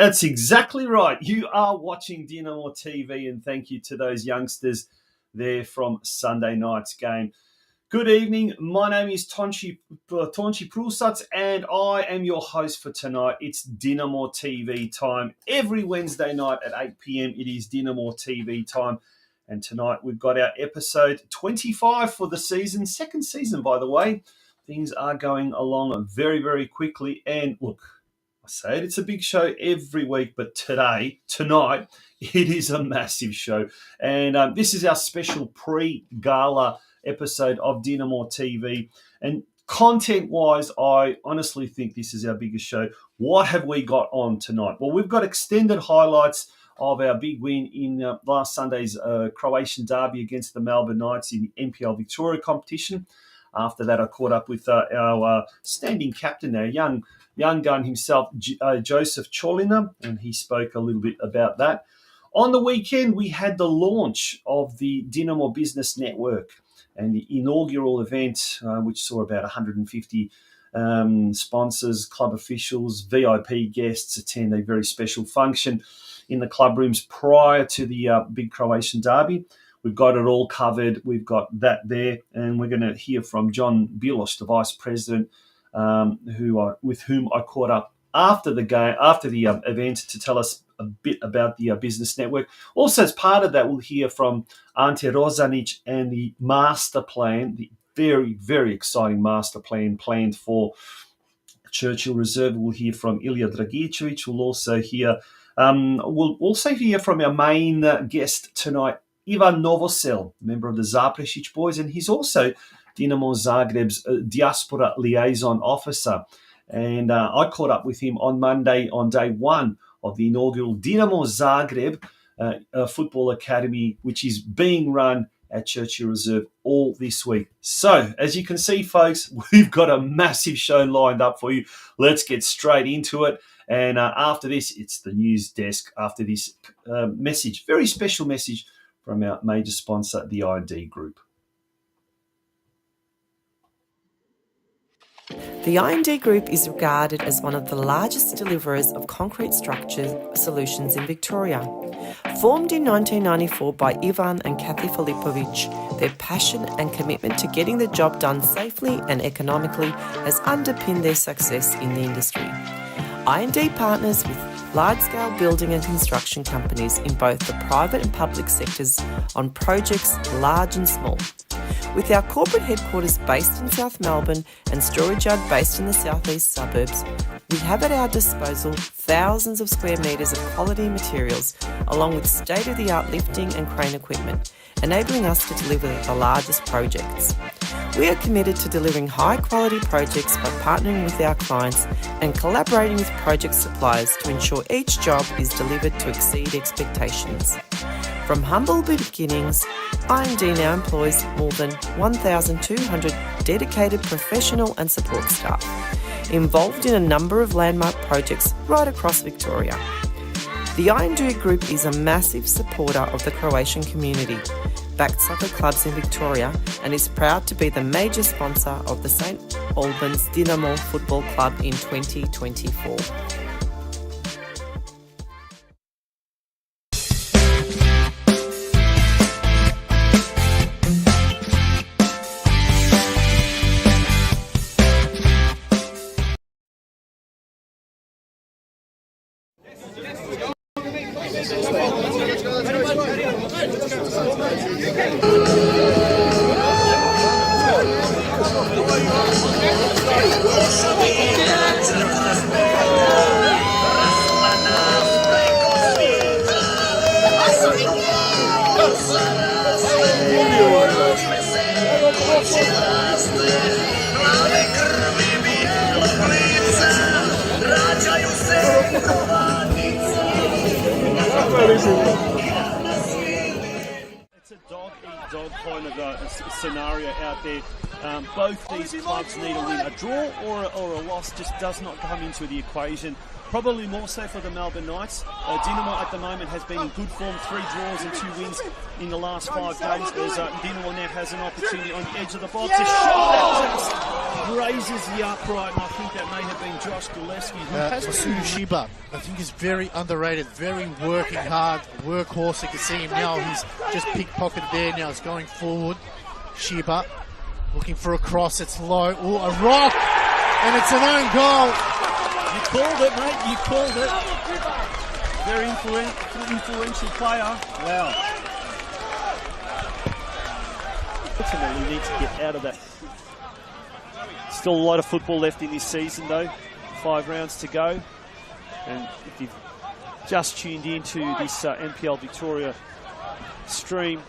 That's exactly right. You are watching Dinamo TV, and thank you to those youngsters there from Sunday night's game. Good evening. My name is Tonchi Prusats, and I am your host for tonight. It's Dinamo TV time. Every Wednesday night at 8 p.m, it is Dinamo TV time. And tonight we've got our episode 25 for the season. Second season, by the way. Things are going along very, very quickly. And look, I say it's a big show every week, but tonight, it is a massive show. And this is our special pre-Gala episode of Dinamo TV. And content-wise, I honestly think this is our biggest show. What have we got on tonight? Well, we've got extended highlights of our big win in last Sunday's Croatian derby against the Melbourne Knights in the NPL Victoria competition. After that, I caught up with our standing captain, our young gun himself, Joseph Colina, and he spoke a little bit about that. On the weekend, we had the launch of the Dinamo Business Network and the inaugural event, which saw about 150 sponsors, club officials, VIP guests attend a very special function in the Clubrooms prior to the big Croatian derby. We've got it all covered. We've got that there, and we're going to hear from John Bilos, the vice president, with whom I caught up after the event to tell us a bit about the business network. Also, as part of that, we'll hear from Ante Rozanic and the master plan, the very, very exciting master plan planned for Churchill Reserve. We'll hear from Ilya Dragicevic. We'll also hear from our main guest tonight, Ivan Novosel, member of the Zapresic Boys, and he's also Dinamo Zagreb's Diaspora Liaison officer. And I caught up with him on Monday on day one of the inaugural Dinamo Zagreb Football Academy, which is being run at Churchill Reserve all this week. So, as you can see, folks, we've got a massive show lined up for you. Let's get straight into it. And after this, it's the news desk. After this message, very special message from our major sponsor, the I&D Group. The I&D Group is regarded as one of the largest deliverers of concrete structure solutions in Victoria. Formed in 1994 by Ivan and Kathy Filipovic, their passion and commitment to getting the job done safely and economically has underpinned their success in the industry. I&D partners with large-scale building and construction companies in both the private and public sectors on projects large and small. With our corporate headquarters based in South Melbourne and storage yard based in the southeast suburbs, we have at our disposal thousands of square metres of quality materials, along with state-of-the-art lifting and crane equipment, enabling us to deliver the largest projects. We are committed to delivering high-quality projects by partnering with our clients and collaborating with project suppliers to ensure each job is delivered to exceed expectations. From humble beginnings, I&D now employs more than 1,200 dedicated professional and support staff, involved in a number of landmark projects right across Victoria. The I&D Group is a massive supporter of the Croatian community, backed soccer clubs in Victoria, and is proud to be the major sponsor of the St Albans Dinamo Football Club in 2024. It's a dog-eat-dog kind of a scenario out there. Both these clubs need a win. A draw or a loss just does not come into the equation. Probably more so for the Melbourne Knights. Dinamo at the moment has been in good form, 3 draws and 2 wins in the last 5 games. As Dinamo now has an opportunity on the edge of the box. A shot that just grazes the upright, and I think that may have been Josh Gillespie, who has Shiba, I think he's very underrated, very working hard, workhorse. You can see him now. He's just pickpocketed there. Now he's going forward. Shiba looking for a cross. It's low. Oh, a rock, and it's an own goal. You called it, mate. You called it. Very influential player. Wow. Ultimately, need to get out of that. Still a lot of football left in this season, though. 5 rounds to go. And if you've just tuned into this NPL Victoria stream,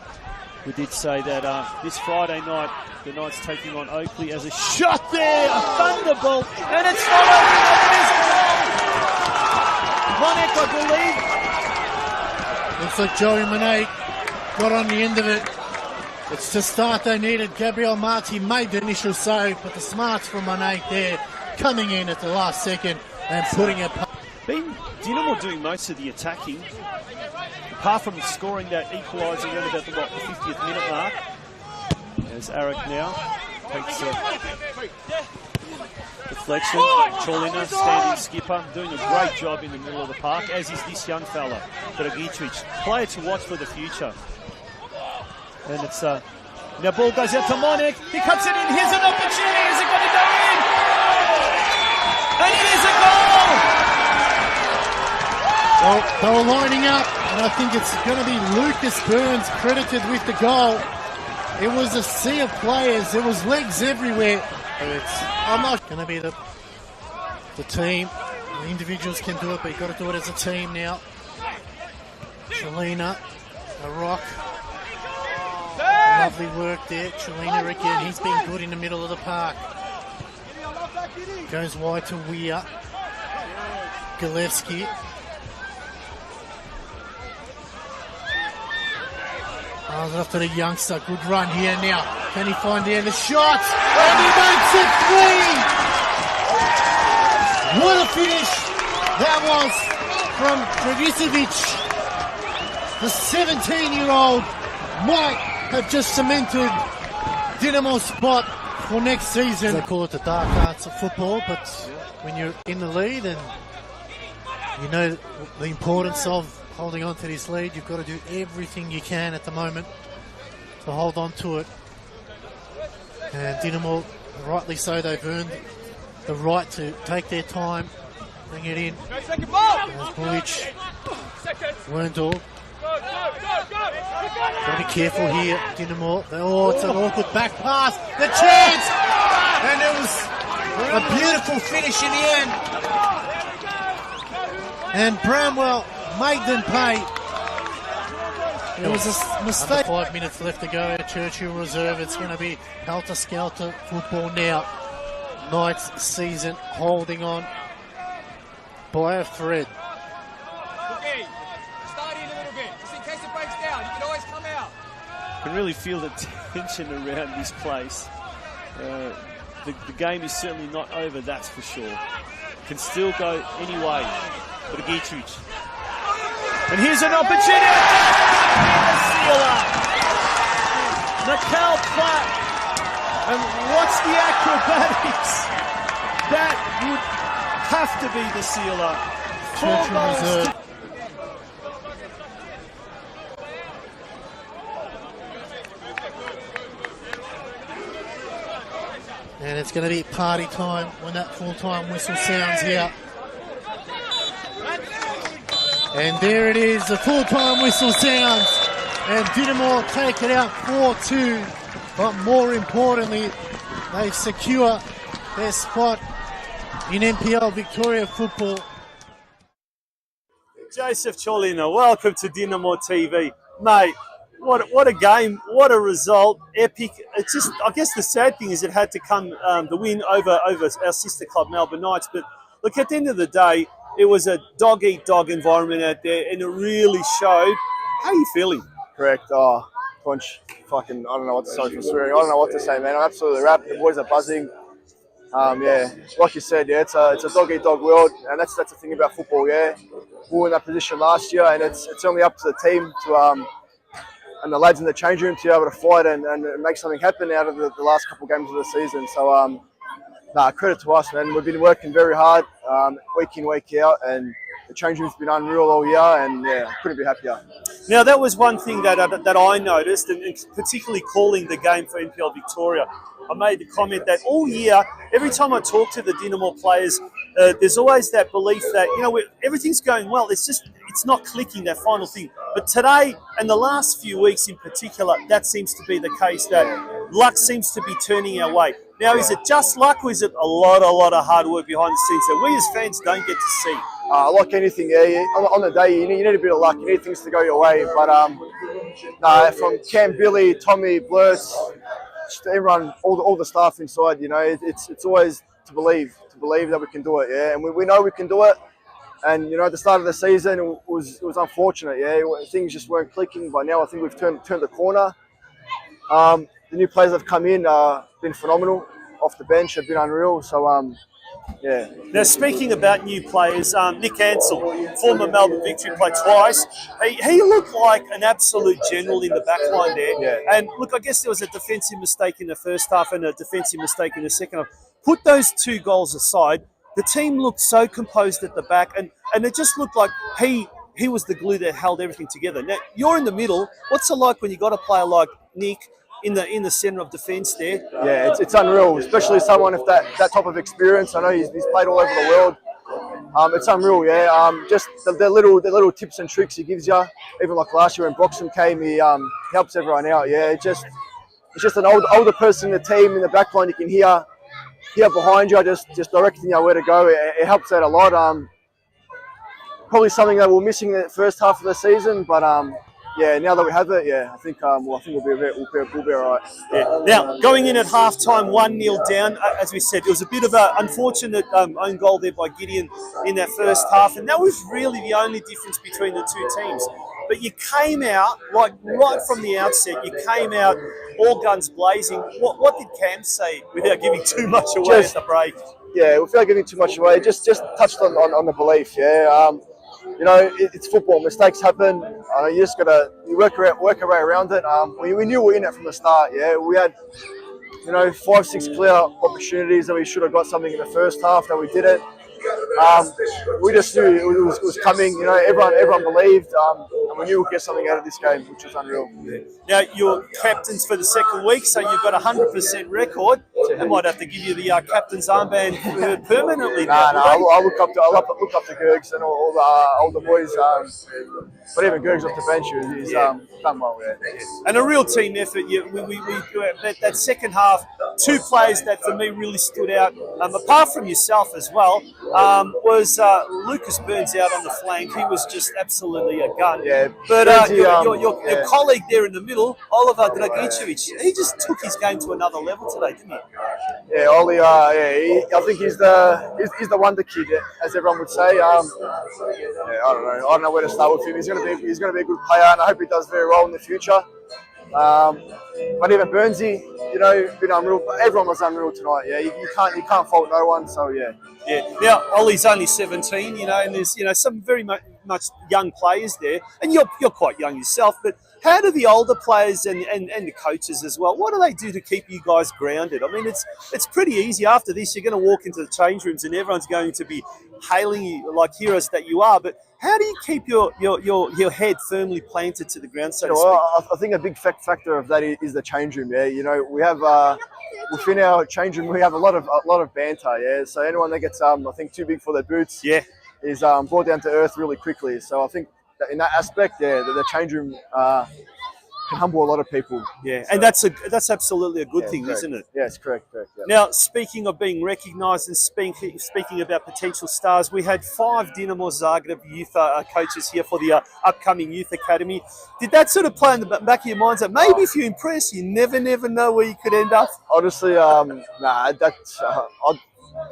we did say that this Friday night, the Knights taking on Oakley as a shot there, a thunderbolt, and it's followed with Monek, I believe. Looks like Joey Monet got on the end of it. It's the start they needed. Gabriel Marti made the initial save, but the smarts from Monet there coming in at the last second and putting it. Been Dinamo doing most of the attacking, apart from scoring that equaliser around about the 50th minute mark. There's Arik now, takes a deflection. Colina, standing skipper, doing a great job in the middle of the park, as is this young fella, Dragičić, player to watch for the future. And it's now ball goes out to Monek, he cuts it in, here's an opportunity, is it going to go in? And it is a goal! Well, they were lining up, and I think it's going to be Lucas Burns credited with the goal. It was a sea of players. There was legs everywhere. I'm not going to be the team. The individuals can do it, but you've got to do it as a team now. Colina, a rock. Lovely work there. Colina again. He's been good in the middle of the park. Goes wide to Weir. Gillespie. Oh, after the youngster, good run here now. Can he find the end of shots? And he makes it 3! What a finish that was from Dragičić. The 17-year-old might have just cemented Dinamo's spot for next season. They call it the dark arts of football, but when you're in the lead and you know the importance of holding on to this lead, you've got to do everything you can at the moment to hold on to it. And Dinamo, rightly so, they've earned the right to take their time, bring it in. As Bulic, Werndl, Gotta be careful here, Dinamo. Oh, it's an awkward back pass. The chance! And it was a beautiful finish in the end. And Bramwell made them pay. It was a mistake. 5 minutes left to go at Churchill Reserve. It's going to be helter-skelter football now. Knights season holding on by a thread. Okay, start in a little bit, just in case it breaks down. You can always come out. You can really feel the tension around this place. The game is certainly not over, that's for sure. Can still go any way for Gitric. And here's an opportunity! Mikhail Platt. And what's the acrobatics? That would have to be the sealer. Churchill Reserve. And it's going to be party time when that full-time whistle sounds here. And there it is, the full-time whistle sounds. And Dinamo take it out 4-2. But more importantly, they secure their spot in NPL Victoria football. Joseph Colina, welcome to Dinamo-TV. Mate, what a game, what a result, epic. It's just, I guess the sad thing is it had to come, the win over our sister club, Melbourne Knights. But look, at the end of the day, it was a dog-eat-dog environment out there, and it really showed. How are you feeling? Correct. Oh, punch. Fucking, I don't know what to say for swearing. I don't know what to say, man. I'm absolutely wrapped. The boys are buzzing. Yeah, like you said, yeah, it's a dog-eat-dog world, and that's the thing about football. Yeah, we were in that position last year, and it's only up to the team to and the lads in the change room to be able to fight and make something happen out of the last couple of games of the season. So, credit to us, man. We've been working very hard, week in, week out, and the change room's been unreal all year, and yeah, couldn't be happier. Now, that was one thing that I noticed, and particularly calling the game for NPL Victoria. I made the comment that all year, every time I talk to the Dinamo players, there's always that belief that, you know, everything's going well. It's not clicking, that final thing. But today, and the last few weeks in particular, that seems to be the case, that luck seems to be turning our way. Now, is it just luck, or is it a lot of hard work behind the scenes that we as fans don't get to see? Like anything, yeah, on the day, you need a bit of luck. You need things to go your way. But from Cam, Billy, Tommy, Blurts, just everyone, all the staff inside, you know, it's always to believe that we can do it, yeah. And we know we can do it. And, you know, at the start of the season, it was unfortunate, yeah. Things just weren't clicking. But now I think we've turned the corner. The new players that have come in been phenomenal. Off the bench, have been unreal. So, yeah. Now, speaking about new players, Nick Ansell, former Melbourne Victory, played twice. He looked like an absolute general in the back line there. Yeah. And look, I guess there was a defensive mistake in the first half and a defensive mistake in the second half. Put those two goals aside, the team looked so composed at the back, and it just looked like he was the glue that held everything together. Now, you're in the middle. What's it like when you got a player like Nick in the centre of defence there? Yeah, it's unreal, especially someone with that type of experience. I know he's played all over the world. It's unreal, yeah. Just the little tips and tricks he gives you. Even like last year when Broxham came, he helps everyone out. Yeah, it's just an older person in the team in the back line. You can hear behind you, just directing you where to go. It helps out a lot. Probably something that we're missing in the first half of the season, but yeah, now that we have it, yeah, I think we'll be all right. Yeah. Now, going in at half-time, 1-0 down, as we said, it was a bit of an unfortunate own goal there by Gideon in that first half, and that was really the only difference between the two teams. But you came out, like right from the outset, you came out all guns blazing. What did Cam say without giving too much away at the break? Yeah, without giving too much away, just touched on the belief, yeah. You know, it's football. Mistakes happen. You just gotta work our way around it. We knew we were in it from the start. Yeah, we had 5-6 clear opportunities that we should have got something in the first half that we didn't. We just knew it was coming. You know, everyone believed, and we knew we'd get something out of this game, which was unreal. Now, you're captains for the second week, so you've got a 100% record. They might have to give you the captain's armband permanently. I look up to Gergs and all the boys. But even Gergs off the bench, he's done well. Yeah. And a real team effort. That second half, two players that for me really stood out, apart from yourself as well, was Lucas Burns out on the flank. He was just absolutely a gun. Yeah. But your colleague there in the middle, Oliver Dragicevic, he just took his game to another level today, didn't he? Yeah, Ollie. I think he's the wonder kid, as everyone would say. I don't know where to start with him. He's going to be a good player, and I hope he does very well in the future. But even Burnsy, been unreal. Everyone was unreal tonight. Yeah, you can't fault no one. So yeah. Yeah. Now Ollie's only 17, and there's some very much young players there, and you're quite young yourself. But how do the older players and the coaches as well? What do they do to keep you guys grounded? I mean, it's pretty easy. After this, you're going to walk into the change rooms, and everyone's going to be hailing you like heroes that you are. But how do you keep your head firmly planted to the ground, so to speak? I think a big factor of that is the change room. Yeah, we have within our change room we have a lot of banter. Yeah, so anyone that gets I think too big for their boots, is brought down to earth really quickly. So I think that in that aspect, the change room can humble a lot of people. Yeah, so, and that's absolutely a good thing, correct. Isn't it? Yes, correct. Yeah. Now, speaking of being recognised and speaking about potential stars, we had 5 Dinamo Zagreb youth coaches here for the upcoming Youth Academy. Did that sort of play in the back of your minds that maybe if you impress, you never know where you could end up? Honestly, that's.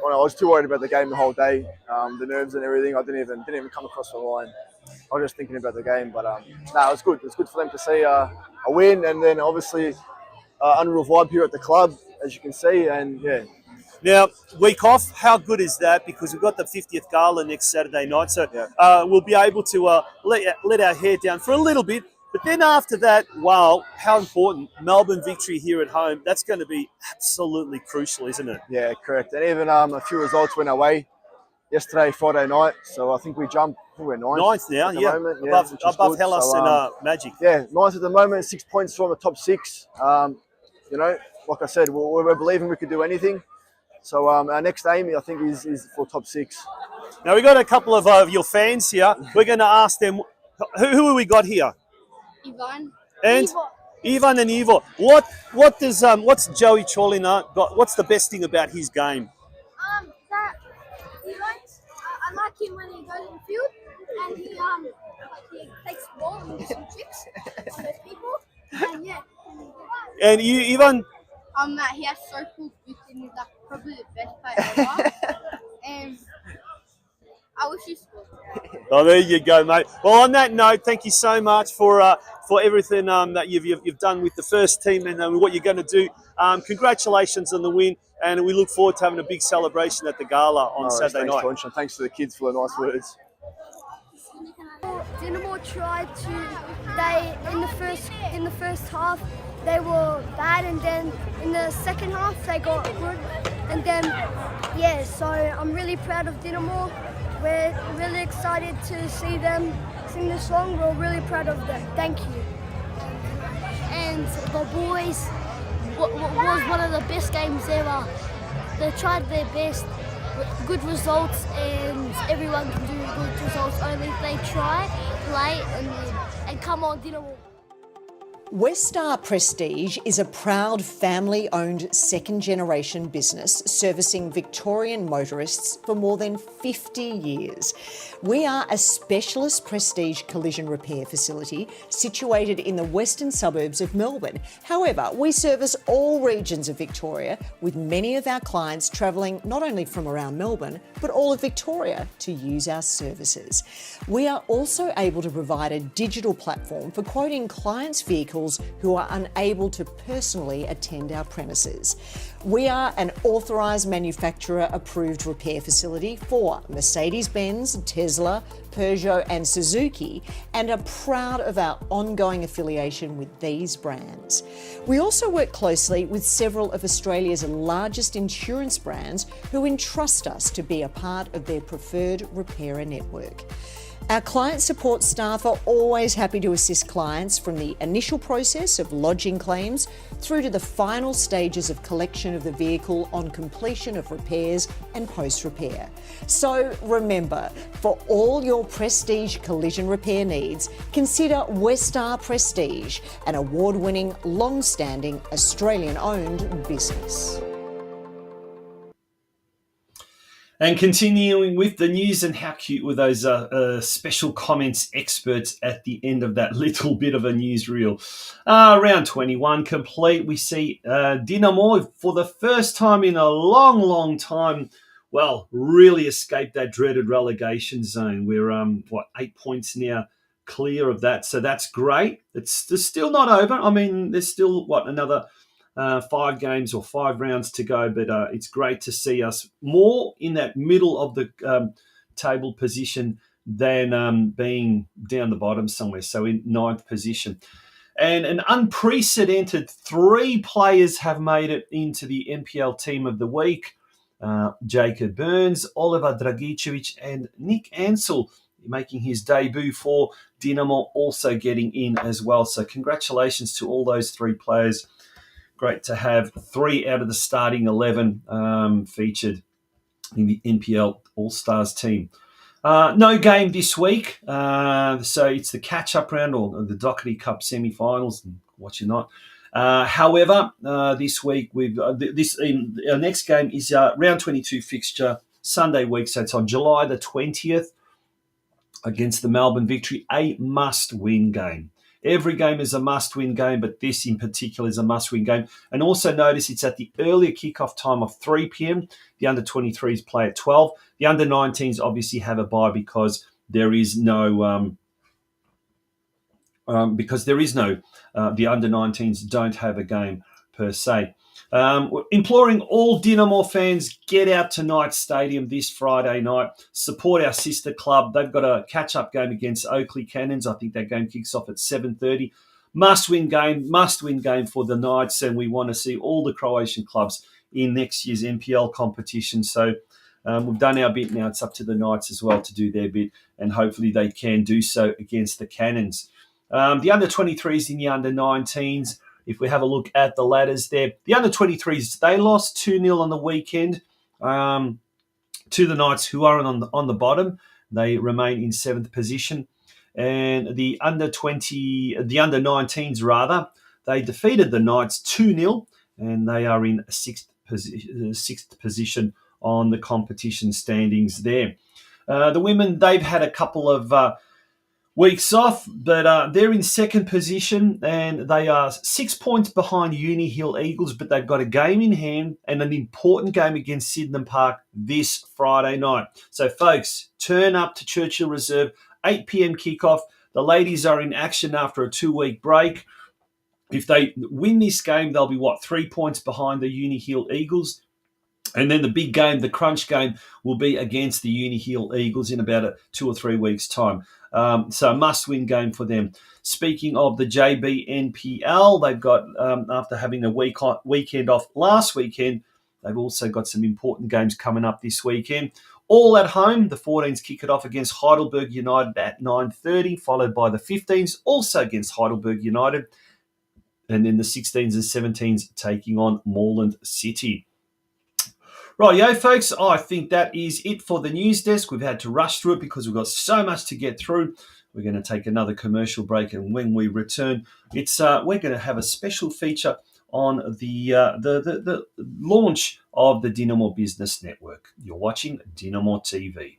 I was too worried about the game the whole day, the nerves and everything. I didn't even come across the line. I was just thinking about the game, but it was good. It's good for them to see a win, and then obviously unreal vibe here at the club, as you can see, and yeah. Now, week off, how good is that? Because we've got the 50th Gala next Saturday night, so we'll be able to let our hair down for a little bit. But then after that, wow, how important. Melbourne victory here at home, that's going to be absolutely crucial, isn't it? Yeah, correct. And even a few results went away yesterday, Friday night. So I think we're ninth now, moment, above Hellas and Magic. Yeah, ninth at the moment, 6 points from the top 6. Like I said, we're believing we could do anything. So our next aim, I think, is for top 6. Now, we've got a couple of your fans here. We're going to ask them, who have we got here? Ivan. And Ivan and Ivo. What's Joey Colina got? What's the best thing about his game? That he likes. I like him when he goes in the field and he takes the ball and does some tricks on those people. And yeah. And you, Ivan? He has so cool boots and he's like probably the best player ever. And I wish he scored. Oh, there you go, mate. Well, on that note, thank you so much for everything that you've done with the first team and what you're going to do. Congratulations on the win, and we look forward to having a big celebration at the Gala on Saturday night. Thanks, thanks to the kids for the nice words. Dinamo tried in the first half they were bad, and then in the second half they got good, and then so I'm really proud of Dinamo. We're really excited to see them sing the song. We're really proud of them. Thank you. And the boys was one of the best games ever. They tried their best, good results, and everyone can do good results only if they try, play, and come on, Dinamo. Westar Prestige is a proud family-owned second-generation business servicing Victorian motorists for more than 50 years. We are a specialist prestige collision repair facility situated in the western suburbs of Melbourne. However, we service all regions of Victoria, with many of our clients travelling not only from around Melbourne, but all of Victoria to use our services. We are also able to provide a digital platform for quoting clients' vehicles who are unable to personally attend our premises. We are an authorised manufacturer approved repair facility for Mercedes-Benz, Tesla, Peugeot and Suzuki, and are proud of our ongoing affiliation with these brands. We also work closely with several of Australia's largest insurance brands who entrust us to be a part of their preferred repairer network. Our client support staff are always happy to assist clients from the initial process of lodging claims through to the final stages of collection of the vehicle on completion of repairs and post-repair. So remember, for all your prestige collision repair needs, consider Westar Prestige, an award-winning, long-standing, Australian-owned business. And continuing with the news, and how cute were those special comments experts at the end of that little bit of a newsreel. Round 21 complete. We see Dinamo, for the first time in a long, long time, well, really escaped that dreaded relegation zone. We're, 8 points now clear of that. So that's great. It's still not over. I mean, there's still, another 5 games or 5 rounds to go, but it's great to see us more in that middle of the table position than being down the bottom somewhere, so in 9th position. And an unprecedented 3 players have made it into the NPL Team of the Week. Jacob Burns, Oliver Dragicevic and Nick Ansell making his debut for Dinamo, also getting in as well. So congratulations to all those 3 players. Great to have 3 out of the starting 11 featured in the NPL All-Stars team. No game this week, so it's the catch-up round or the Doherty Cup semi-finals, and what you're not. However, this week our next game is round 22 fixture Sunday week, so it's on July the 20th against the Melbourne Victory, a must-win game. Every game is a must-win game, but this in particular is a must-win game. And also notice it's at the earlier kickoff time of 3 p.m. The under-23s play at 12. The under-19s obviously have a bye because there is no the under-19s don't have a game per se. Imploring all Dinamo fans, get out to Knights Stadium this Friday night. Support our sister club. They've got a catch-up game against Oakley Cannons. I think that game kicks off at 7:30. Must-win game for the Knights, and we want to see all the Croatian clubs in next year's NPL competition. So we've done our bit. Now it's up to the Knights as well to do their bit, and hopefully they can do so against the Cannons. The under-23s and the under-19s, if we have a look at the ladders there, the under-23s, they lost 2-0 on the weekend to the Knights, who are on the bottom. They remain in 7th position. And the under-19s rather, they defeated the Knights 2-0, and they are in 6th position on the competition standings there. The women, they've had a couple of weeks off, but they're in 2nd position, and they are 6 points behind Uni Hill Eagles, but they've got a game in hand and an important game against Sydenham Park this Friday night. So, folks, turn up to Churchill Reserve, 8 p.m. kickoff. The ladies are in action after a 2-week break. If they win this game, they'll be, 3 points behind the Uni Hill Eagles. And then the big game, the crunch game, will be against the Uni Hill Eagles in about 2 or 3 weeks' time. So a must-win game for them. Speaking of the JB NPL, they've got, after having a weekend off last weekend, they've also got some important games coming up this weekend. All at home, the 14s kick it off against Heidelberg United at 9:30, followed by the 15s, also against Heidelberg United. And then the 16s and 17s taking on Moreland City. Rightio, folks, I think that is it for the news desk. We've had to rush through it because we've got so much to get through. We're going to take another commercial break, and when we return, we're going to have a special feature on the launch of the Dinamo Business Network. You're watching Dinamo-TV.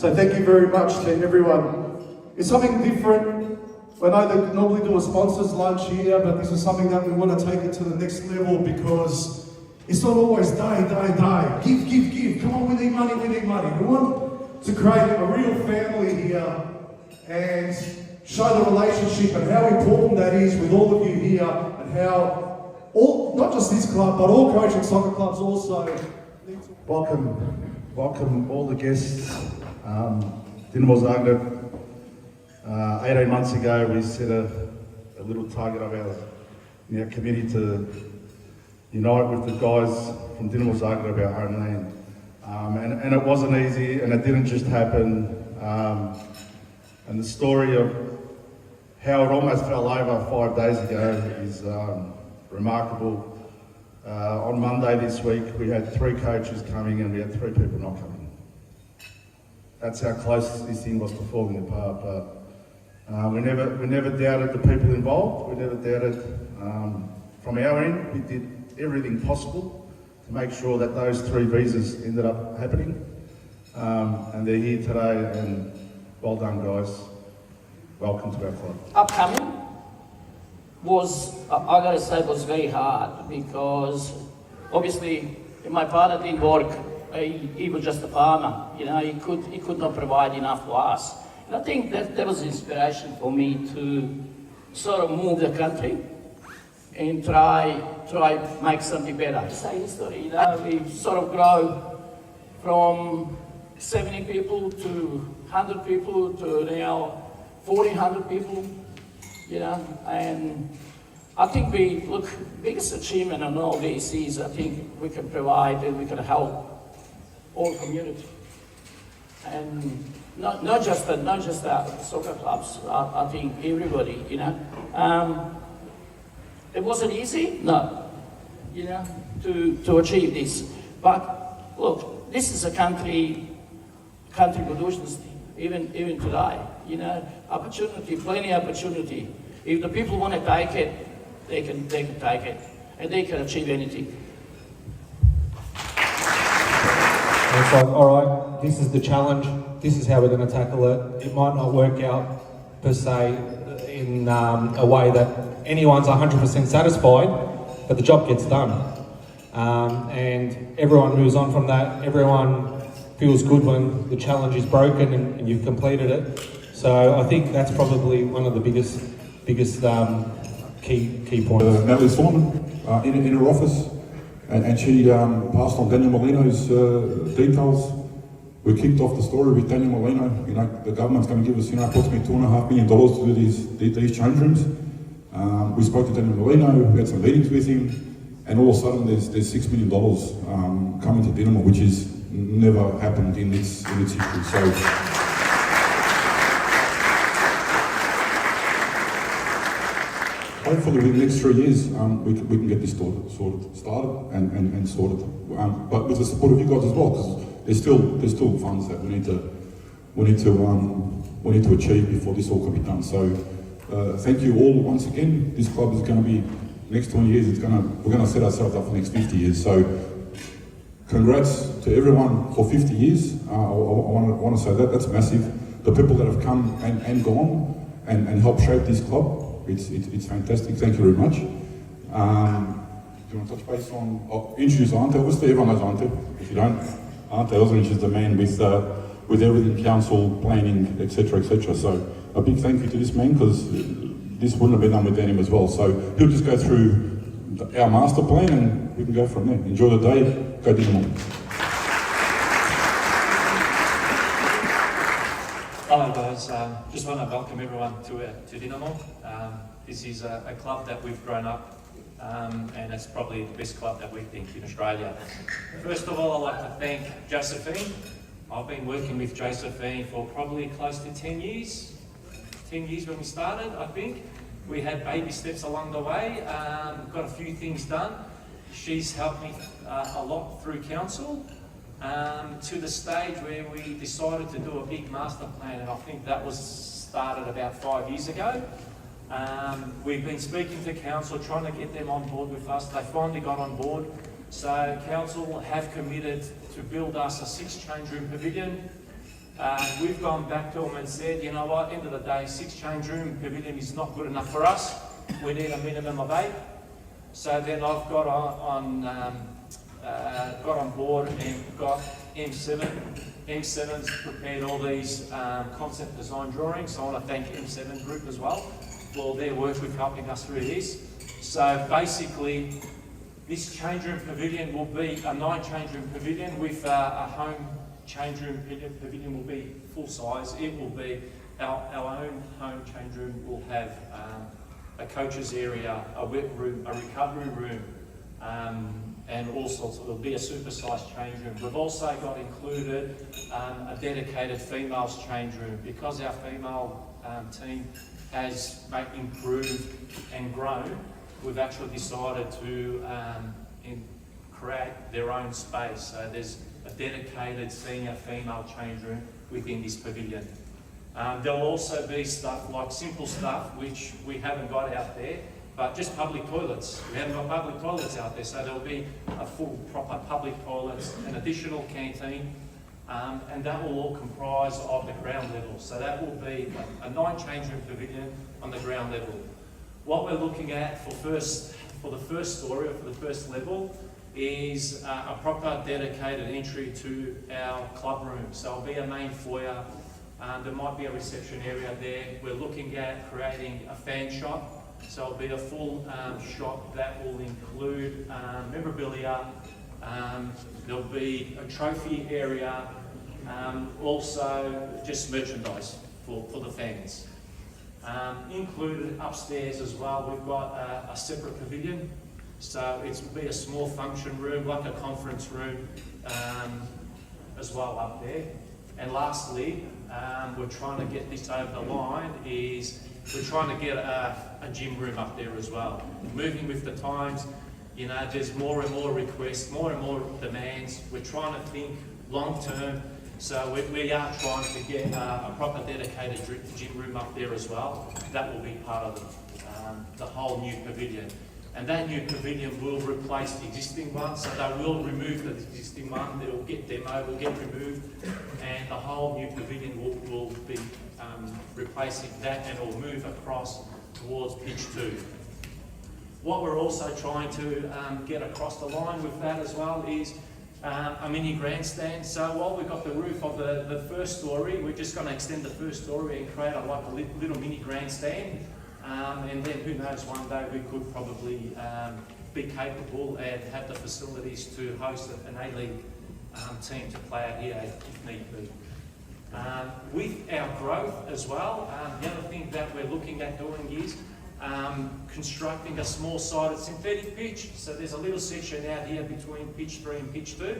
So thank you very much to everyone. It's something different. I know they normally do a sponsors lunch here, but this is something that we want to take it to the next level because it's not always day. Give. Come on, we need money. We want to create a real family here and show the relationship and how important that is with all of you here and how not just this club, but all Croatian soccer clubs also. Welcome all the guests. Dinamo Zagreb. 18 months ago, we set a little target of our committee to unite with the guys from Dinamo Zagreb, our homeland. And it wasn't easy, and it didn't just happen. And the story of how it almost fell over 5 days ago is remarkable. On Monday this week, we had 3 coaches coming and we had 3 people not coming. That's how close this thing was to falling apart. But we never doubted the people involved. We never doubted, from our end, we did everything possible to make sure that those 3 visas ended up happening. And they're here today, and well done, guys. Welcome to our club. Upcoming was, I gotta say, was very hard because obviously my father didn't work. He was just a farmer. You know, he could not provide enough for us. And I think that was inspiration for me to sort of move the country and try make something better. Say history, you know, we sort of grow from 70 people to 100 people to now 1,400 people, you know, and I think biggest achievement on all this is I think we can provide and we can help all community. And not just the soccer clubs, I think everybody, you know. It wasn't easy, no, you know, to achieve this. But look, this is a country budućnosti, even today, you know, opportunity, plenty of opportunity. If the people want to take it, they can take it, and they can achieve anything. It's like, all right, this is the challenge, this is how we're going to tackle it. It might not work out per se in a way that anyone's 100% satisfied, but the job gets done. And everyone moves on from that. Everyone feels good when the challenge is broken and you've completed it. So I think that's probably one of the biggest key points. Natalie Solomon in her office, and she passed on Daniel Molino's details. We kicked off the story with Daniel Molino. You know, the government's going to give us, you know, approximately $2.5 million to do these change rooms. We spoke to Daniel Molino, we had some meetings with him, and all of a sudden there's $6 million coming to Dinamo, which has never happened in its history. So. Hopefully within the next 3 years, we can get this started and sorted. But with the support of you guys as well, because there's still funds that we need to achieve before this all can be done. So thank you all once again. This club is going to be next 20 years. We're going to set ourselves up for the next 50 years. So congrats to everyone for 50 years. I want to say that's massive. The people that have come and gone and helped shape this club. It's fantastic. Thank you very much. Do you want to touch base on? I'll introduce Ante. Obviously, everyone knows Ante. If you don't, Ante Ozanic is the man with everything, council, planning, etc., etc. So a big thank you to this man because this wouldn't have been done without him as well. So he'll just go through our master plan and we can go from there. Enjoy the day. Go Dinamo. Hello guys, just want to welcome everyone to Dinamo. This is a club that we've grown up and it's probably the best club that we think in Australia. First of all, I'd like to thank Josephine. I've been working with Josephine for probably close to 10 years. 10 years when we started, I think. We had baby steps along the way, got a few things done. She's helped me a lot through council. To the stage where we decided to do a big master plan, and I think that was started about 5 years ago. We've been speaking to council, trying to get them on board with us. They finally got on board. So council have committed to build us a 6 change room pavilion, We've gone back to them and said, you know what, end of the day, 6 change room pavilion is not good enough for us. We need a minimum of 8. So then I've got on board and got M7. M7's prepared all these concept design drawings. So I want to thank M7 Group as well for their work with helping us through this. So basically, this change room pavilion will be a 9 change room pavilion with a home change room pavilion will be full size. It will be our own home change room. Will have a coach's area, a wet room, a recovery room, and all sorts of, it'll be a supersized change room. We've also got included a dedicated females change room because our female team has improved and grown. We've actually decided to create their own space. So there's a dedicated senior female change room within this pavilion. There'll also be stuff like simple stuff which we haven't got out there, but just public toilets. We haven't got public toilets out there, so there'll be a full proper public toilets, an additional canteen, and that will all comprise of the ground level. So that will be a 9 change room pavilion on the ground level. What we're looking at for the first story or for the first level is a proper dedicated entry to our club room. So it'll be a main foyer. There might be a reception area there. We're looking at creating a fan shop. So it'll be a full shop that will include memorabilia. There'll be a trophy area. Also just merchandise for the fans. Included upstairs as well, we've got a separate pavilion. So it will be a small function room, like a conference room as well up there. And lastly, we're trying to get this over the line is we're trying to get a gym room up there as well. Moving with the times, you know, there's more and more requests, more and more demands. We're trying to think long term. So we are trying to get a proper dedicated gym room up there as well. That will be part of the whole new pavilion. And that new pavilion will replace the existing one, so they will remove the existing one, it will get demoed, will get removed, and the whole new pavilion will be replacing that, and it will move across towards pitch 2. What we're also trying to get across the line with that as well is a mini grandstand. So while we've got the roof of the first story, we're just going to extend the first story and create a little mini grandstand. And then who knows, one day we could probably be capable and have the facilities to host an A-League team to play out here if need be. With our growth as well, the other thing that we're looking at doing is constructing a small-sided synthetic pitch. So there's a little section out here between pitch 3 and pitch 2.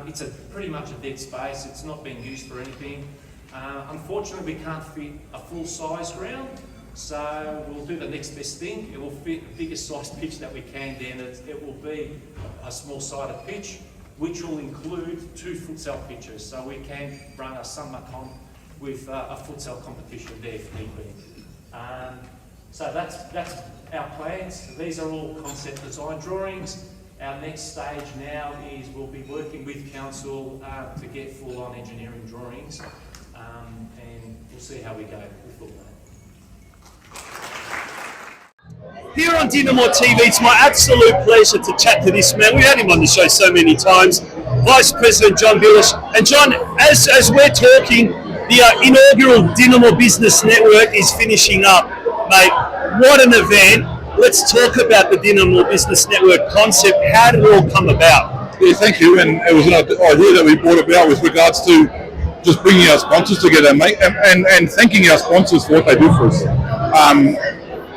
It's pretty much a dead space. It's not being used for anything. Unfortunately, we can't fit a full-size ground. So we'll do the next best thing. It will fit the biggest size pitch that we can then. It will be a small-sided pitch, which will include 2 futsal pitches. So we can run a summer comp with a futsal competition there if need be. So that's our plans. These are all concept design drawings. Our next stage now is we'll be working with council to get full-on engineering drawings, and we'll see how we go with all that. Here on Dinamo-TV, it's my absolute pleasure to chat to this man. We've had him on the show so many times, Vice President John Billish. And John, as we're talking, the inaugural Dinamo Business Network is finishing up. Mate, what an event. Let's talk about the Dinamo Business Network concept. How did it all come about? Yeah, thank you. And it was an idea that we brought about with regards to just bringing our sponsors together, mate, and thanking our sponsors for what they do for us.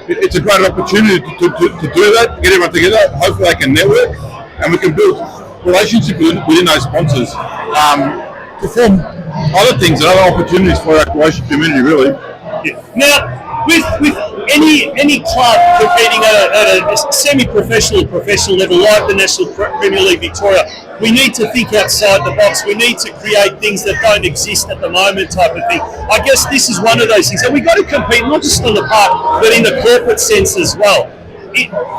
It's a great opportunity to do that, to get everyone together. Hopefully they can network and we can build relationships within those sponsors to form other things and other opportunities for our Croatian community, really. Yeah. Now, with any club competing at a semi-professional, professional level like the National Premier League Victoria, we need to think outside the box. We need to create things that don't exist at the moment, type of thing. I guess this is one of those things. And we've got to compete not just on the park, but in the corporate sense as well.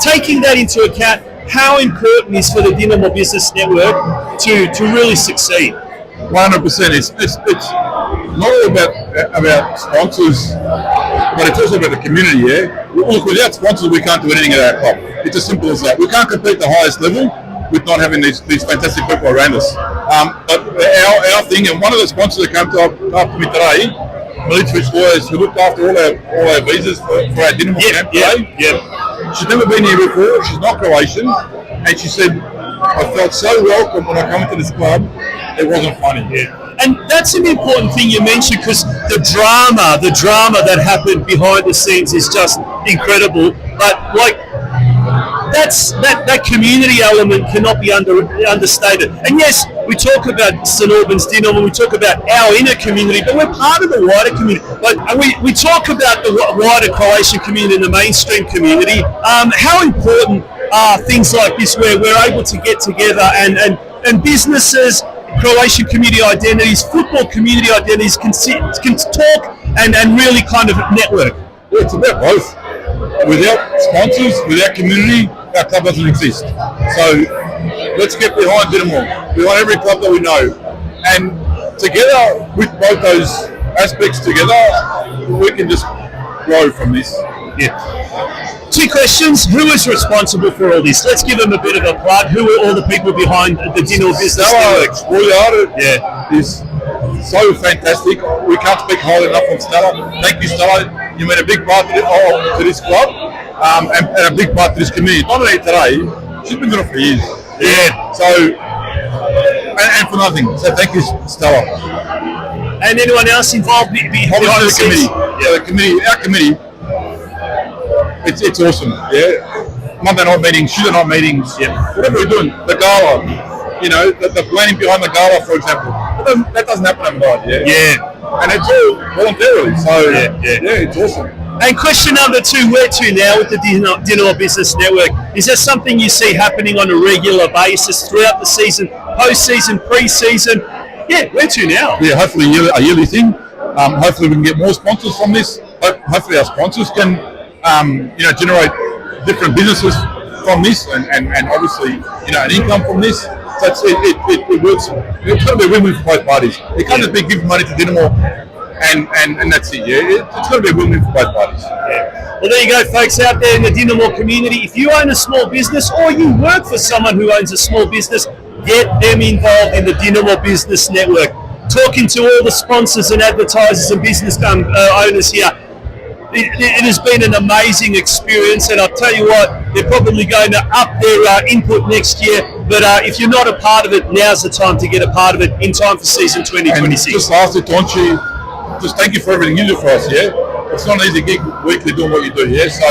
Taking that into account, how important is for the Dinamo Business Network to really succeed? 100%. not all about sponsors, but it's also about the community, yeah? Look, without sponsors, we can't do anything at our club. It's as simple as that. We can't compete at the highest level with not having these fantastic people around us. But our thing, and one of the sponsors that came after me today, Zapresic Boys, who looked after all our visas for our Dinamo camp today. She's never been here before. She's not Croatian, and she said, "I felt so welcome when I come into this club. It wasn't funny." And that's an important thing you mentioned, because the drama that happened behind the scenes is just incredible. But like, that community element cannot be understated. And yes, we talk about St Albans Dinamo, we talk about our inner community, but we're part of the wider community. Like, we talk about the wider Croatian community and the mainstream community. How important are things like this, where we're able to get together and businesses, Croatian community identities, football community identities can talk and really kind of network? Yeah, it's about both. Without sponsors, without community, our club doesn't exist. So let's get behind Dinamo, behind every club that we know. And together, with both those aspects together, we can just grow from this. Two questions. Who is responsible for all this? Let's give them a bit of a plug. Who are all the people behind the Dinamo Business Network? Stella is so fantastic. We can't speak highly enough of Stella. Thank you, Stella. You made a big part to this club and a big part to this community. Not only today, she's been doing it for years. So, and for nothing. So thank you, Stella. And anyone else involved behind the committee? Yeah, the committee. Our committee. It's awesome. Monday night meetings, Tuesday night meetings. Whatever we're doing, the gala. You know, the planning behind the gala, for example. That doesn't happen overnight. And it's all voluntarily. So it's awesome. And question number 2, where to now with the Dinamo Business Network? Is that something you see happening on a regular basis throughout the season, post-season, pre-season? Where to now? Hopefully a yearly thing. Hopefully we can get more sponsors from this. Hopefully our sponsors can, generate different businesses from this, and obviously, an income from this. So it works. It's got to be a win-win for both parties. It can't just be giving money to Dinamo and that's it. It's got to be a win-win for both parties. Well, there you go, folks out there in the Dinamo community. If you own a small business or you work for someone who owns a small business, get them involved in the Dinamo Business Network. Talking to all the sponsors and advertisers and business owners here, it has been an amazing experience, and I'll tell you what, they're probably going to up their input next year, but if you're not a part of it, now's the time to get a part of it in time for season 2026. And just lastly, Tonchi, just thank you for everything you do for us, It's not an easy gig weekly doing what you do, So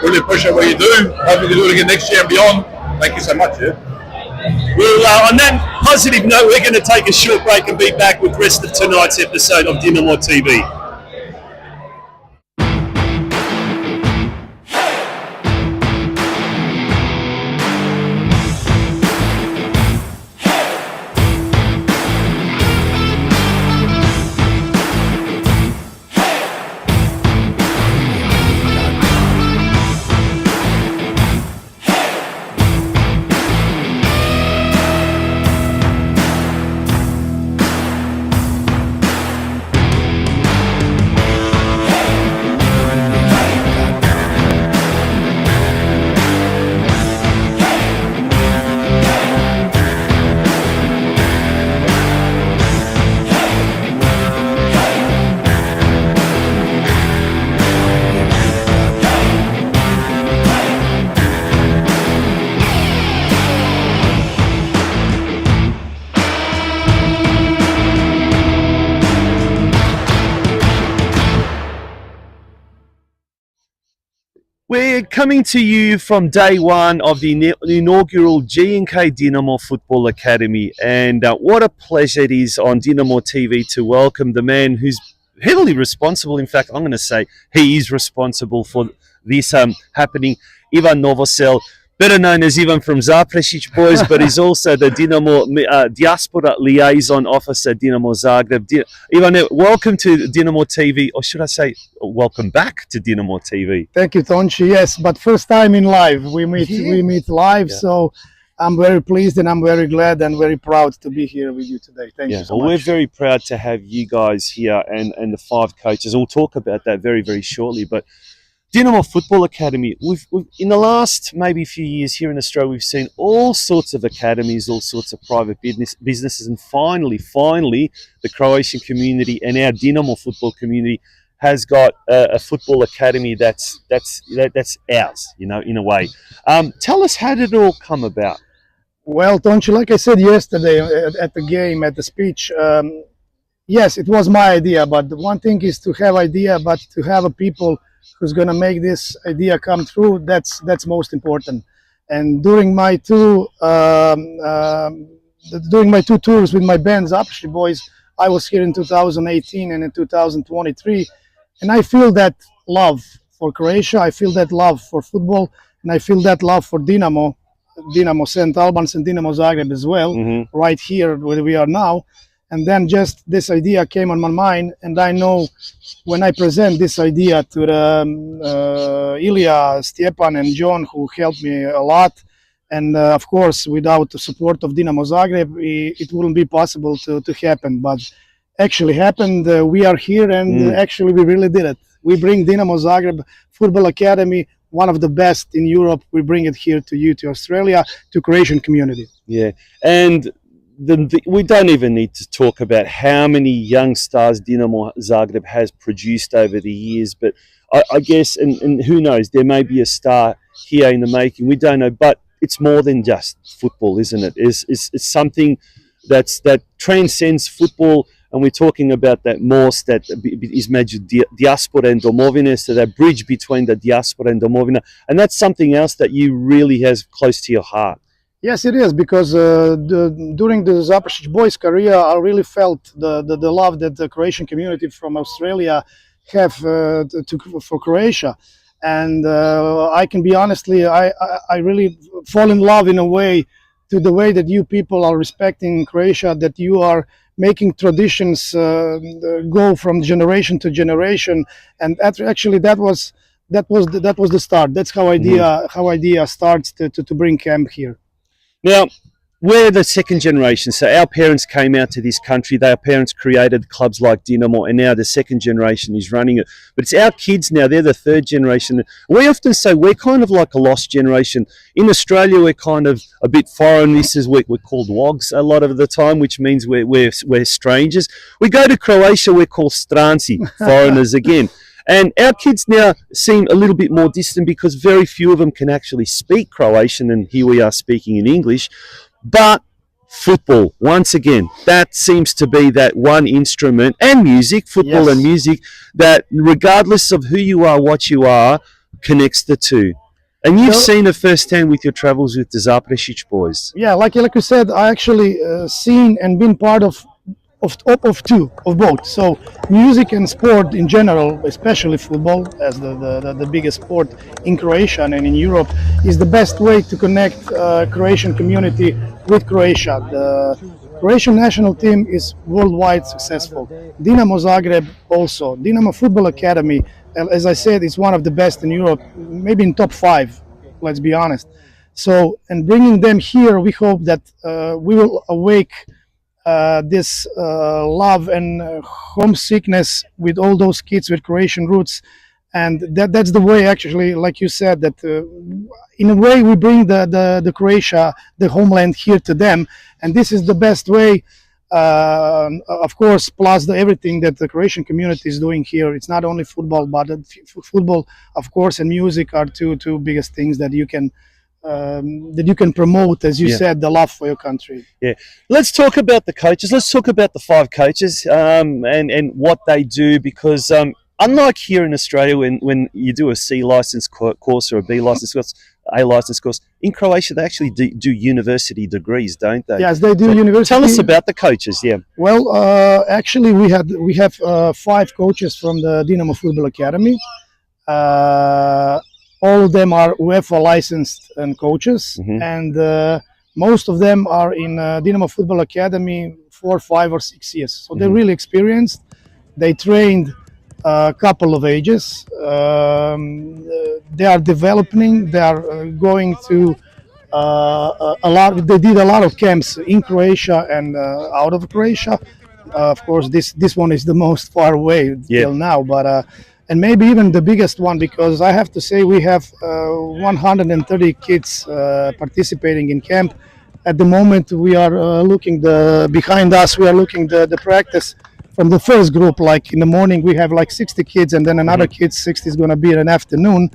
really appreciate what you do. Hopefully we do it again next year and beyond. Thank you so much, Well, on that positive note, we're going to take a short break and be back with the rest of tonight's episode of Dinamo-TV. We're coming to you from day one of the inaugural G&K Dinamo Football Academy, and what a pleasure it is on Dinamo TV to welcome the man who's heavily responsible. In fact, I'm going to say he is responsible for this happening, Ivan Novosel, better known as Ivan from Zapresic Boys, but he's also the Dinamo Diaspora Liaison Officer, Dinamo Zagreb. Ivan, welcome to Dinamo TV, or should I say, welcome back to Dinamo TV. Thank you, Tonchi. Yes, but first time in live. We meet live, so I'm very pleased and I'm very glad and very proud to be here with you today. Thank you so much. We're very proud to have you guys here and the 5 coaches. We'll talk about that very, very shortly. But Dinamo Football Academy, we've in the last maybe few years here in Australia, we've seen all sorts of academies, all sorts of private businesses, and finally, the Croatian community and our Dinamo football community has got a football academy that's ours, you know, in a way. Tell us, how did it all come about? Well, Tonchi, like I said yesterday at the game, at the speech, yes, it was my idea. But the one thing is to have idea, but to have a people who's going to make this idea come through. That's most important. And during my two tours with my band, Zapresic Boys, I was here in 2018 and in 2023. And I feel that love for Croatia, I feel that love for football, and I feel that love for Dinamo St Albans and Dinamo Zagreb as well, right here where we are now. And then just this idea came on my mind, and I know when I present this idea to the Ilya, Stjepan and John, who helped me a lot, and of course without the support of Dinamo Zagreb, it wouldn't be possible to happen. But actually happened. We are here, and actually we really did it. We bring Dinamo Zagreb Football Academy, one of the best in Europe. We bring it here to you, to Australia, to Croatian community. Yeah, and we don't even need to talk about how many young stars Dinamo Zagreb has produced over the years, but I guess, and who knows, there may be a star here in the making. We don't know, but it's more than just football, isn't it? It's something that transcends football. And we're talking about that most that is measured Diaspora and Domovina, so that bridge between the Diaspora and Domovina. And that's something else that you really has close to your heart. Yes, it is, because during the Zapresic Boys career, I really felt the love that the Croatian community from Australia have for Croatia. And I can be honestly, I really fall in love in a way to the way that you people are respecting Croatia, that you are making traditions go from generation to generation, and actually that was the start. That's how idea starts to bring camp here. Now, we're the second generation, so our parents came out to this country. Their parents created clubs like Dinamo, and now the second generation is running it. But it's our kids now; they're the third generation. We often say we're kind of like a lost generation. In Australia, we're kind of a bit foreign. This is we're called wogs a lot of the time, which means we're strangers. We go to Croatia, we're called stranci, foreigners again. And our kids now seem a little bit more distant because very few of them can actually speak Croatian, and here we are speaking in English. But football, once again, that seems to be that one instrument, and music, football and music, that regardless of who you are, what you are, connects the two. And you've seen it firsthand with your travels with the Zapresic Boys. Yeah, like you said, I actually seen and been part of both. So music and sport in general, especially football as the biggest sport in Croatia and in Europe, is the best way to connect Croatian community with Croatia. The Croatian national team is worldwide successful. Dinamo Zagreb also. Dinamo Football Academy, as I said, is one of the best in Europe, maybe in top 5, let's be honest. So, and bringing them here, we hope that we will awake this love and homesickness with all those kids with Croatian roots, and that's the way, actually, like you said, that in a way we bring the Croatia, the homeland, here to them, and this is the best way. Of course, plus everything that the Croatian community is doing here. It's not only football, but football, of course, and music are two biggest things that you can promote, as you said, the love for your country. Yeah, let's talk about the coaches. Let's talk about the 5 coaches and what they do, because unlike here in Australia, when you do a C license course or a B license course, A license course, in Croatia they actually do university degrees, don't they? Yes, they do university. Tell us about the coaches. Yeah. Well, actually, we have 5 coaches from the Dinamo Football Academy. All of them are UEFA licensed and coaches, and most of them are in Dinamo Football Academy 4, 5, or 6 years. So they're really experienced. They trained a couple of ages. They are developing. They are going to a lot. They did a lot of camps in Croatia and out of Croatia. Of course, this one is the most far away till now, but and maybe even the biggest one, because I have to say we have 130 kids participating in camp. At the moment, we are looking behind us. We are looking the practice from the first group. Like in the morning, we have like 60 kids, and then another kids 60 is going to be in the afternoon,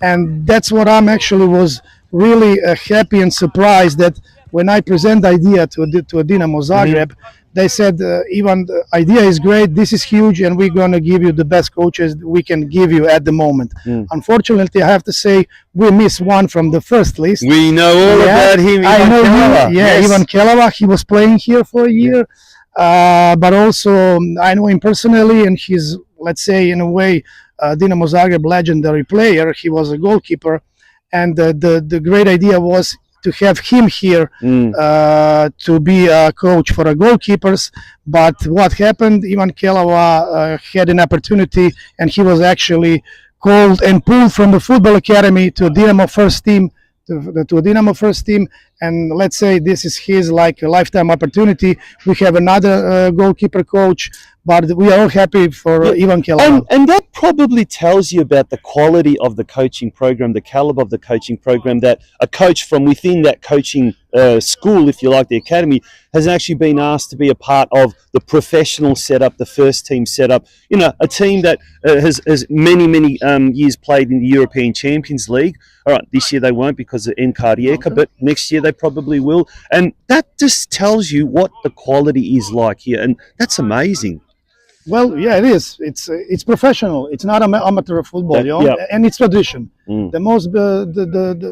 and that's what I'm actually was really happy and surprised that when I present the idea to a Dinamo Zagreb, they said, Ivan, the idea is great, this is huge, and we're going to give you the best coaches we can give you at the moment. Unfortunately, I have to say, we missed one from the first list. We know all about him, I know Kelava. him, Ivan Kelava. He was playing here for a year, but also I know him personally, and he's, let's say, in a way, Dinamo Zagreb legendary player. He was a goalkeeper, and the great idea was to have him here to be a coach for the goalkeepers. But what happened, Ivan Kelava had an opportunity, and he was actually called and pulled from the football academy to Dinamo first team, to a Dinamo first team. And let's say this is his like a lifetime opportunity. We have another goalkeeper coach, but we are all happy for Ivan Kelava. And that probably tells you about the quality of the coaching program, the caliber of the coaching program, that a coach from within that coaching school, if you like, the academy, has actually been asked to be a part of the professional setup, the first team setup. You know, a team that has many years played in the European Champions League. All right, this year they won't because of Encardieka, but next year they probably will. And that just tells you what the quality is like here, and that's amazing. Well, yeah, it is. It's professional. It's not amateur football, you know, and it's tradition. The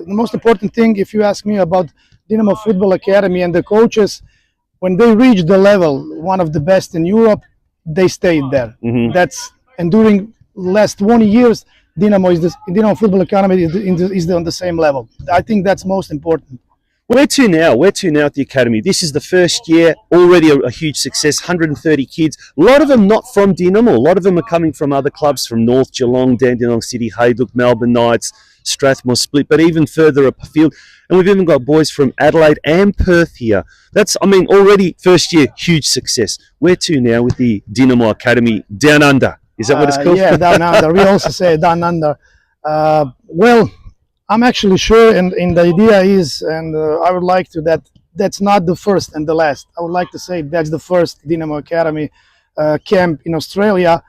most important thing, if you ask me about Dinamo Football Academy and the coaches, when they reach the level, one of the best in Europe, they stayed there. And during last 20 years, Dinamo Football Academy is on the same level. I think that's most important. Where to now? Where to now at the academy? This is the first year, already a huge success, 130 kids. A lot of them not from Dinamo. A lot of them are coming from other clubs, from North Geelong, Dandenong City, Hayduk, Melbourne Knights, Strathmore Split, but even further up afield. And we've even got boys from Adelaide and Perth here. That's, I mean, already first year, huge success. Where to now with the Dinamo Academy Down Under? Is that what it's called? Yeah, Down Under. We also say Down Under. Well, I'm actually sure, and the idea is, and I would like to, that's not the first and the last. I would like to say that's the first Dinamo Academy camp in Australia.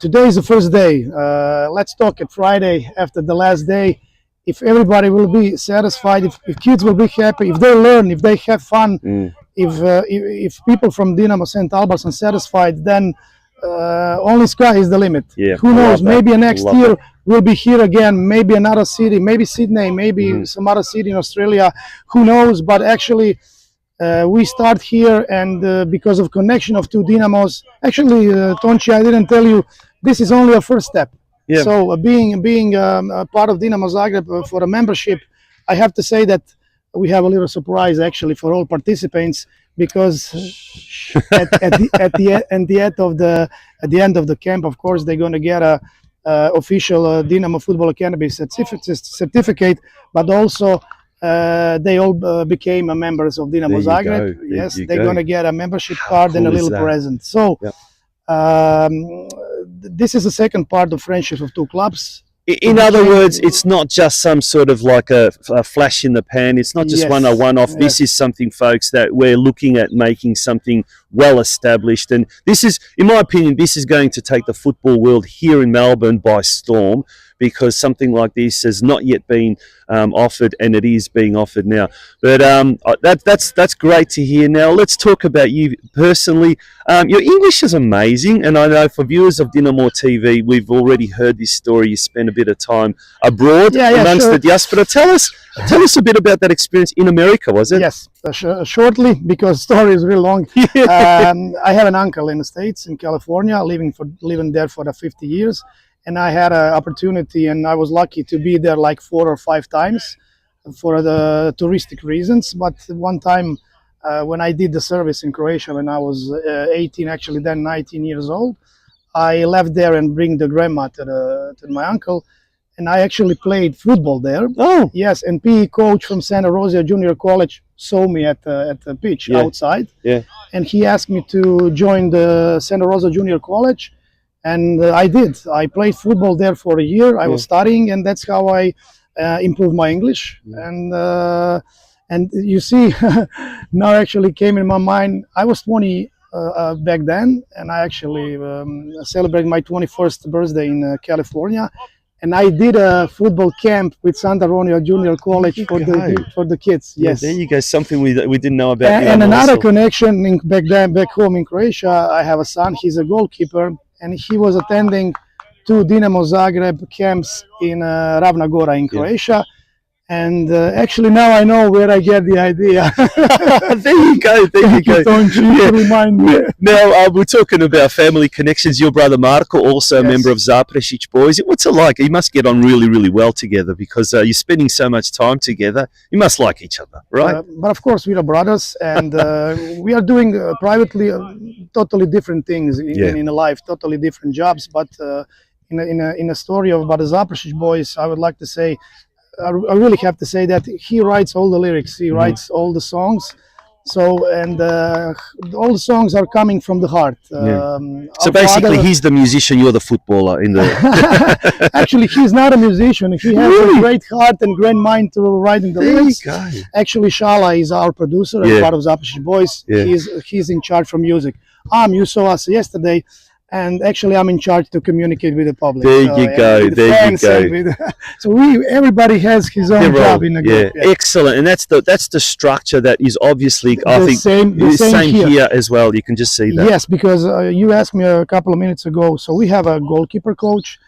Today is the first day. Let's talk at Friday after the last day. If everybody will be satisfied, if kids will be happy, if they learn, if they have fun, if people from Dinamo St Albans are satisfied, then only sky is the limit. Who knows? Maybe next year we'll be here again. Maybe another city. Maybe Sydney. Maybe some other city in Australia. Who knows? But actually, we start here, and because of connection of two Dinamos. Actually, Tonchi, I didn't tell you. This is only a first step. So being a part of Dinamo Zagreb for a membership, I have to say that we have a little surprise actually for all participants, because at the end of the camp, of course, they're going to get a official Dinamo Football Academy certificate, but also they all became members of Dinamo Zagreb. Yes, they're going to get a membership card and a little present. So this is the second part of friendship of two clubs. In other words, it's not just some sort of like a flash in the pan. It's not just a one-off. This is something, folks, that we're looking at making something well established. And this is, in my opinion, this is going to take the football world here in Melbourne by storm, because something like this has not yet been offered, and it is being offered now. But that's great to hear. Now let's talk about you personally. Your English is amazing, and I know for viewers of Dinamo-TV, we've already heard this story. You spent a bit of time abroad amongst the Diaspora. Tell us a bit about that experience in America, was it? Yes, shortly, because the story is really long. I have an uncle in the States, in California, living there for 50 years. And I had an opportunity, and I was lucky to be there like 4 or 5 times for the touristic reasons. But one time when I did the service in Croatia when I was 18, actually then 19 years old, I left there and bring the grandma to my uncle. and I actually played football there. Oh, yes, and PE coach from Santa Rosa Junior College saw me at the pitch outside, and he asked me to join the Santa Rosa Junior College, and I did. I played football there for a year. I was studying, and that's how I improved my English. And you see, now actually came in my mind. I was 20 back then, and I actually celebrated my 21st birthday in California. And I did a football camp with Santa Rosa Junior College for the kids. Yes, there you go. Something we didn't know about. And another connection back home in Croatia. I have a son. He's a goalkeeper, and he was attending 2 Dinamo Zagreb camps in Ravna Gora in Croatia. And actually now I know where I get the idea. There you go. Don't you remind me. Now, we're talking about family connections. Your brother Marko, also a member of Zapresic Boys. What's it like? You must get on really, really well together because you're spending so much time together. You must like each other, right? But of course, we are brothers, and we are doing privately totally different things in life, totally different jobs. But in a story about the Zapresic Boys, I would like to say, I really have to say that he writes all the lyrics, he writes all the songs. So, and all the songs are coming from the heart. So basically, he's the musician, you're the footballer in the... Actually, he's not a musician. He has a great heart and great mind to writing the lyrics. Actually, Shala is our producer and part of Zapresic Boys. He's in charge for music. You saw us yesterday. And actually, I'm in charge to communicate with the public. There you go. So everybody has his own job in the group. Excellent, and that's the structure that is obviously the same here as well. You can just see that. Yes, because you asked me a couple of minutes ago. So we have a goalkeeper coach,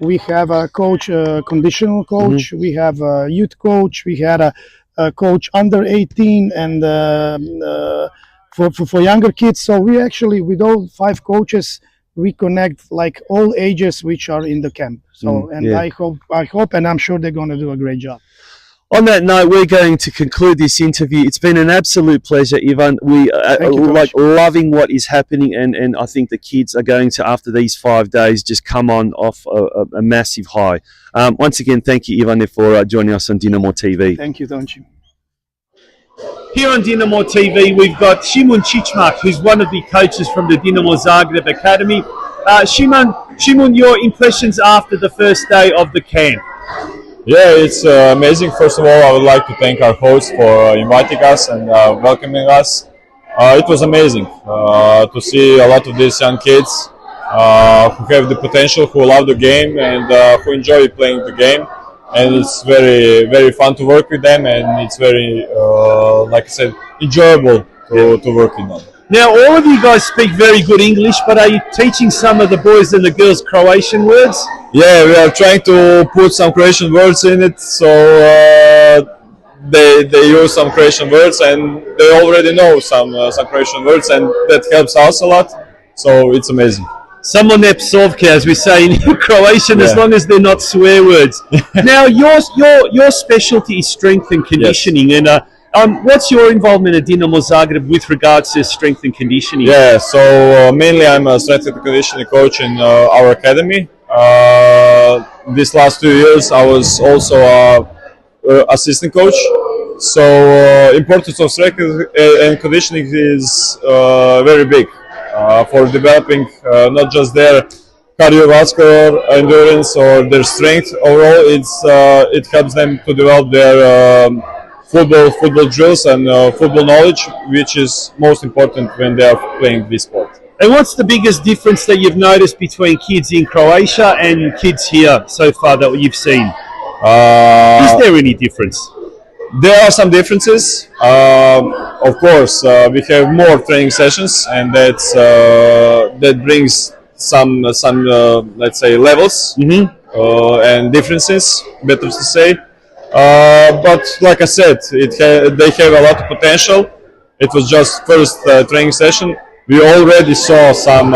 we have a coach, conditional coach, we have a youth coach, we had a coach under 18 and for younger kids. So we actually, with all 5 coaches, we connect like all ages which are in the camp. So I hope and I'm sure they're going to do a great job. On that note, we're going to conclude this interview. It's been an absolute pleasure, Ivan. We are loving what is happening, and I think the kids are going to, after these 5 days, just come on off a massive high. Once again, thank you, Ivan, for joining us on Dinamo TV. Thank you, don't you? Here on Dinamo TV, we've got Shimon Chichmak, who's one of the coaches from the Dinamo Zagreb Academy. Shimon, your impressions after the first day of the camp? Yeah, it's amazing. First of all, I would like to thank our host for inviting us and welcoming us. It was amazing to see a lot of these young kids who have the potential, who love the game, and who enjoy playing the game. And it's very, very fun to work with them, and it's very, like I said, enjoyable to work with them. Now, all of you guys speak very good English, but are you teaching some of the boys and the girls Croatian words? Yeah, we are trying to put some Croatian words in it, so they use some Croatian words, and they already know some Croatian words, and that helps us a lot, so it's amazing. Samo ne psovke, as we say in Croatian, as long as they're not swear words. Now, your specialty is strength and conditioning, and what's your involvement at Dinamo Zagreb with regards to strength and conditioning? Yeah, so mainly I'm a strength and conditioning coach in our academy. These last 2 years, I was also a assistant coach. So importance of strength and conditioning is very big. For developing not just their cardiovascular endurance or their strength overall, it helps them to develop their football drills and football knowledge, which is most important when they are playing this sport. And what's the biggest difference that you've noticed between kids in Croatia and kids here so far that you've seen? Is there any difference? There are some differences. Of course, we have more training sessions, and that brings some let's say levels and differences, better to say. But like I said, they have a lot of potential. It was just first training session. We already saw some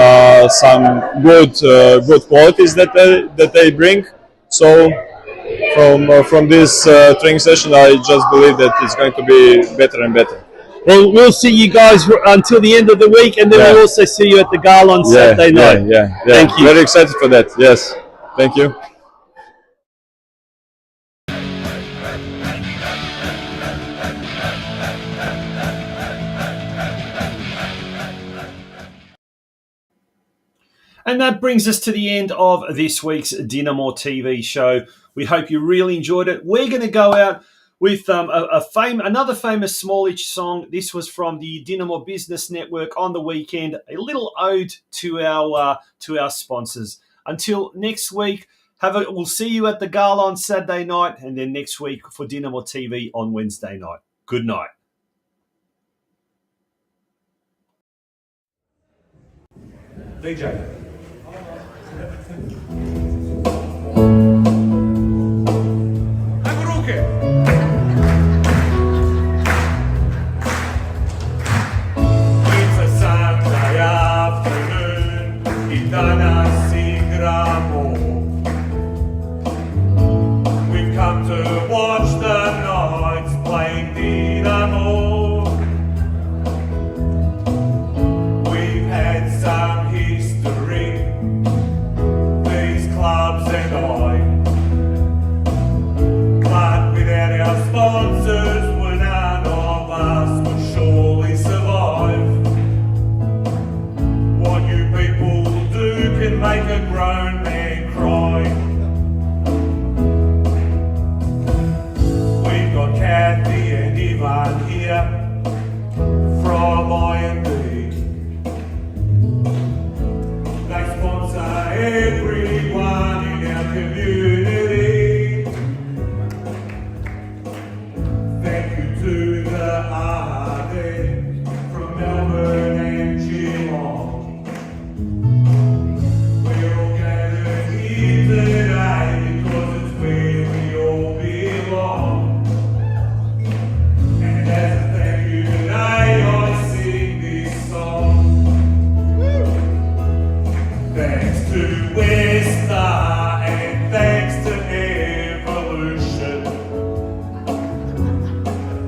good qualities that they bring. So from this training session, I just believe that it's going to be better and better. Well, we'll see you guys until the end of the week, and then we'll also see you at the Gala on Saturday night. Yeah. Thank you. Very excited for that. Yes. Thank you. And that brings us to the end of this week's Dinamo TV show. We hope you really enjoyed it. We're going to go out with another famous Smallich song. This was from the Dinamo Business Network on the weekend, a little ode to our sponsors. Until next week, we'll see you at the Gala on Saturday night, and then next week for Dinamo TV on Wednesday night. Good night. DJ. It's a Sunday afternoon, I danas igramo. We've come to watch the Knights playing Dinamo. We've had some history, these clubs and I. But without our sponsors, none of us would surely survive. What you people do can make a grown man cry. We've got Kathy and Ivan here from IMD. They sponsor everyone in our community. Thank you to the RD from Melbourne and Geelong. We're all gathered here today because it's where we all belong. And as a thank you today, I sing this song. Thanks to Westar and thanks to Evolution,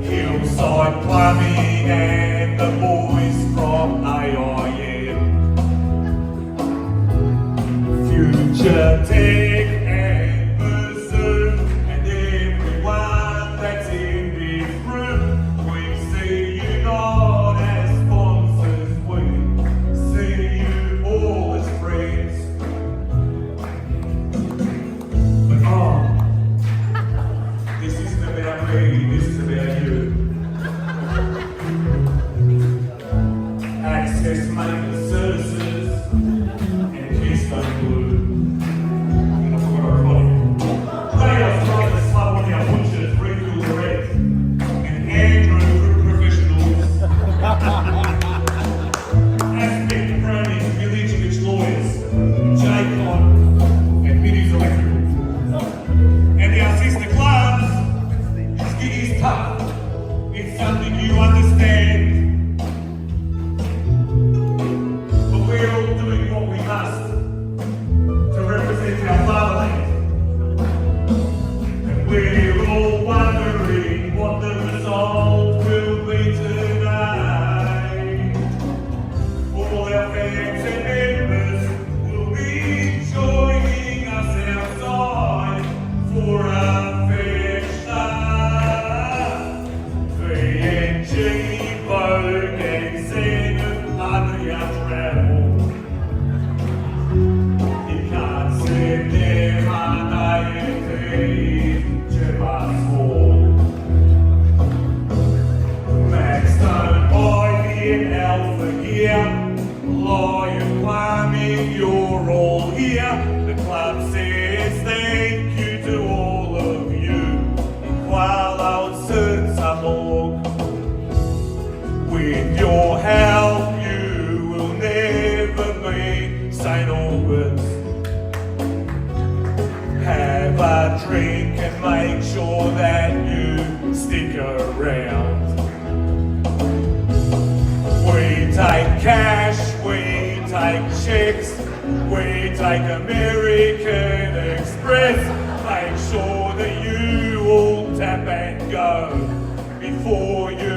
Hillside Plumbing and the boys from AIM, Future Tech and Zoom, and everyone that's in this room. We see you not as sponsors, we see you all as friends. But this isn't about me, this is about you. Access maintenance services and Keystone Blue. And I forgot our colleague. Chaos Brothers Club on our butchers, Refuel Direct, and Andrew from Professionals. Aspect Cronies, Milicevic Lawyers, J-Con, and Middy's Electrical. And our sister clubs, Skitty's Tough. It's something you understand. But we're all doing what we must to represent our fatherland. And we're all wondering what the result will be today. All our fans and members will be joining us outside for a festa. VNG, Vogue and Zenith, Adria Travel. You can't send them a native to us all. Max Stone, Ivy and Alpha here. Lion Plumbing, you're all here. The club says thank you to all of you. While I'll serve some more. With your help, you will never be St Albans. Have a drink and make sure that you stick around. We take cash, we take checks, we take American Express. Make sure that you all tap and go before you